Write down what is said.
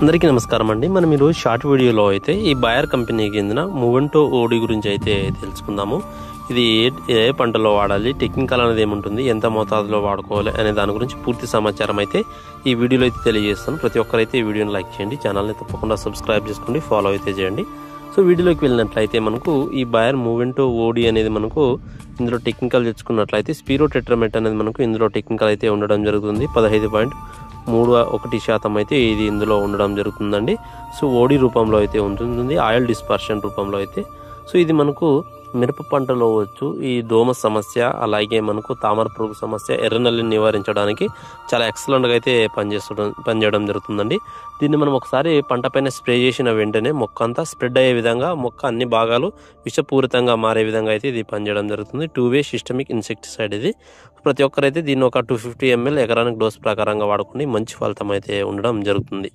అందరికీ నమస్కారం అండి. మనం ఈరోజు షార్ట్ వీడియోలో అయితే ఈ బాయర్ కంపెనీకి చెందిన మూవెంటో ఓడి గురించి అయితే తెలుసుకుందాము. ఇది ఏ పంటలో వాడాలి, టెక్నికల్ అనేది ఏముంటుంది, ఎంత మోతాదులో వాడుకోవాలి అనే దాని గురించి పూర్తి సమాచారం అయితే ఈ వీడియోలో అయితే తెలియజేస్తాను. ప్రతి ఒక్కరైతే ఈ వీడియోని లైక్ చేయండి, ఛానల్ని తప్పకుండా సబ్స్క్రైబ్ చేసుకోండి, ఫాలో అయితే చేయండి. సో వీడియోలోకి వెళ్ళినట్లయితే మనకు ఈ బాయర్ మూవెంటో ఓడి అనేది మనకు ఇందులో టెక్నికల్ తెచ్చుకున్నట్లయితే స్పీరో టెట్రామెట్ అనేది మనకు ఇందులో టెక్నికల్ అయితే ఉండడం జరుగుతుంది. 15.31% అయితే ఇది ఇందులో ఉండడం జరుగుతుందండి. సో ఓడి రూపంలో అయితే ఉంటుంది, ఆయిల్ డిస్పర్షన్ రూపంలో అయితే. సో ఇది మనకు మిరప పంటలో వచ్చు ఈ దోమ సమస్య, అలాగే మనకు తామర పురుగు సమస్య, ఎర్రనల్లిని నివారించడానికి చాలా ఎక్సలెంట్గా అయితే పనిచేయడం జరుగుతుందండి. దీన్ని మనం ఒకసారి పంట పైన స్ప్రే చేసిన వెంటనే మొక్క అంతా స్ప్రెడ్ అయ్యే విధంగా, మొక్క అన్ని భాగాలు విషపూరితంగా మారే విధంగా అయితే ఇది పనిచేయడం జరుగుతుంది. 2-వే సిస్టమిక్ ఇన్సెక్టిసైడ్ ఇది. ప్రతి ఒక్కరైతే దీన్ని ఒక 250 ml ఎకరానికి డోస్ ప్రకారంగా వాడుకుని మంచి ఫలితం అయితే ఉండడం జరుగుతుంది.